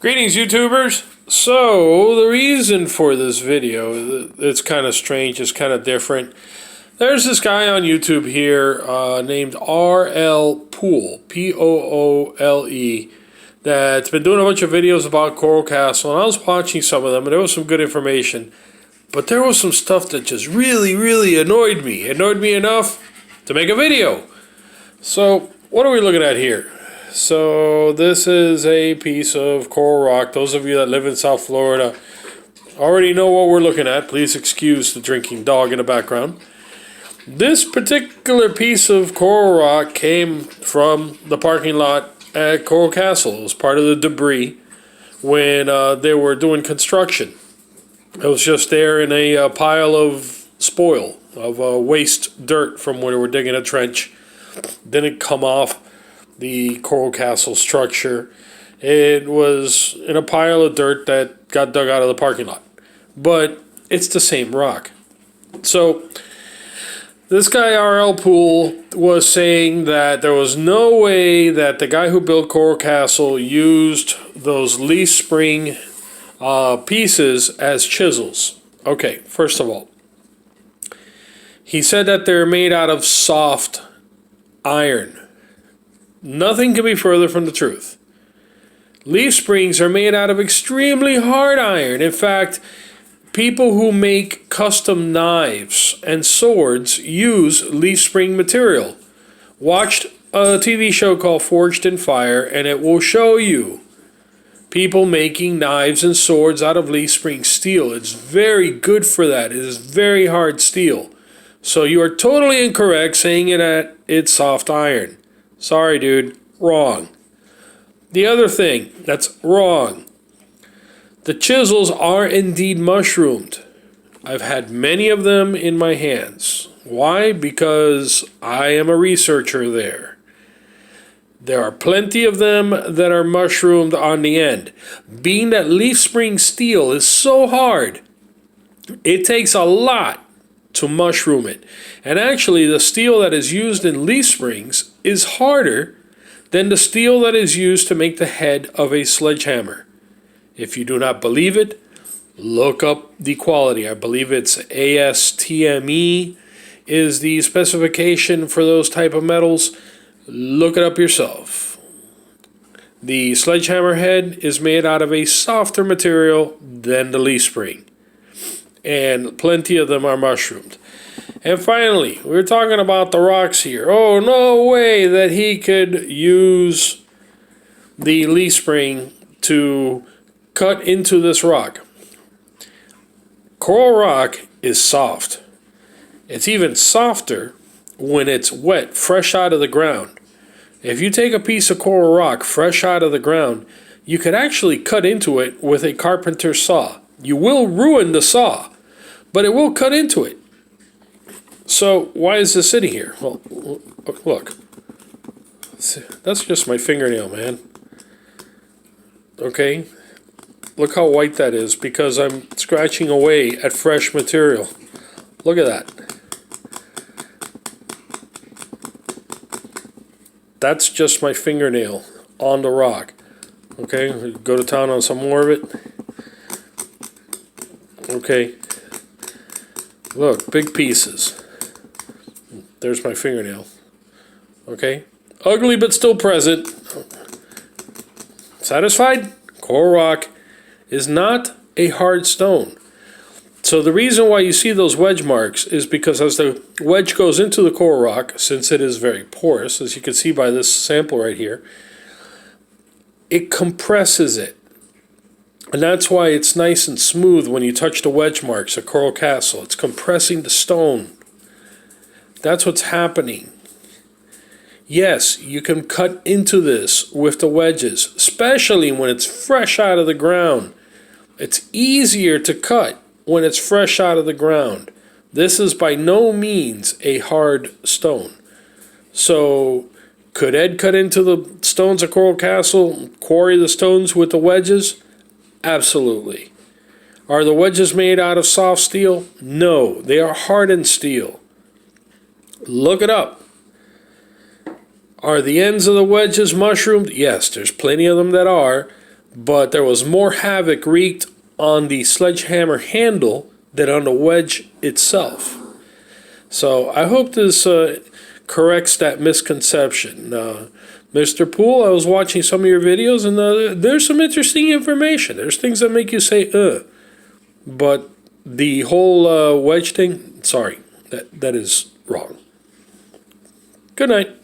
Greetings, YouTubers. So, the reason for this video, it's kind of strange, it's kind of different. There's this guy on YouTube here named RL Poole, Poole, that's been doing a bunch of videos about Coral Castle, and I was watching some of them, and there was some good information. But there was some stuff that just really annoyed me. It annoyed me enough to make a video. So, what are we looking at here? So this is a piece of coral rock. Those of you that live in South Florida already know what we're looking at. Please excuse the drinking dog in the background. This particular piece of coral rock came from the parking lot at Coral Castle. It was part of the debris when they were doing construction. It was just there in a pile of spoil, of waste dirt from where they were digging a trench. Didn't come off the Coral Castle structure. It was in a pile of dirt that got dug out of the parking lot. But it's the same rock. So this guy RL Poole was saying that there was no way that the guy who built Coral Castle used those leaf spring pieces as chisels. Okay, first of all, he said that they're made out of soft iron. Nothing can be further from the truth. Leaf springs are made out of extremely hard iron. In fact, people who make custom knives and swords use leaf spring material. Watch a TV show called Forged in Fire, and it will show you people making knives and swords out of leaf spring steel. It's very good for that. It is very hard steel. So you are totally incorrect saying that it's soft iron. Sorry, dude. Wrong. The other thing that's wrong. The chisels are indeed mushroomed. I've had many of them in my hands. Why? Because I am a researcher there. There are plenty of them that are mushroomed on the end. Being that leaf spring steel is so hard, it takes a lot to mushroom it. And actually, the steel that is used in leaf springs is harder than the steel that is used to make the head of a sledgehammer. If you do not believe it, look up the quality. I believe it's ASTME is the specification for those type of metals. Look it up yourself. The sledgehammer head is made out of a softer material than the leaf spring, and plenty of them are mushroomed. And finally, we're talking about the rocks here. Oh, no way that he could use the leaf spring to cut into this rock. Coral rock is soft. It's even softer when it's wet, fresh out of the ground. If you take a piece of coral rock fresh out of the ground, you could actually cut into it with a carpenter's saw. You will ruin the saw, but it will cut into it. So why is this sitting here? Well, look. That's just my fingernail, man. Okay? Look how white that is, because I'm scratching away at fresh material. Look at that. That's just my fingernail on the rock. Okay? Go to town on some more of it. Okay. Look, big pieces. There's my fingernail. Okay? Ugly but still present. Satisfied? Coral rock is not a hard stone. So the reason why you see those wedge marks is because as the wedge goes into the coral rock, since it is very porous, as you can see by this sample right here, it compresses it. And that's why it's nice and smooth when you touch the wedge marks at Coral Castle. It's compressing the stone. That's what's happening. Yes, you can cut into this with the wedges, especially when it's fresh out of the ground. It's easier to cut when it's fresh out of the ground. This is by no means a hard stone. So, could Ed cut into the stones at Coral Castle, quarry the stones with the wedges? Absolutely. Are the wedges made out of soft steel? No, they are hardened steel. Look it up. Are the ends of the wedges mushroomed? Yes, there's plenty of them that are. but there was more havoc wreaked on the sledgehammer handle than on the wedge itself. So I hope this corrects that misconception. Mr. Poole, I was watching some of your videos, and there's some interesting information. There's things that make you say, but the whole wedge thing, sorry, that is wrong. Good night.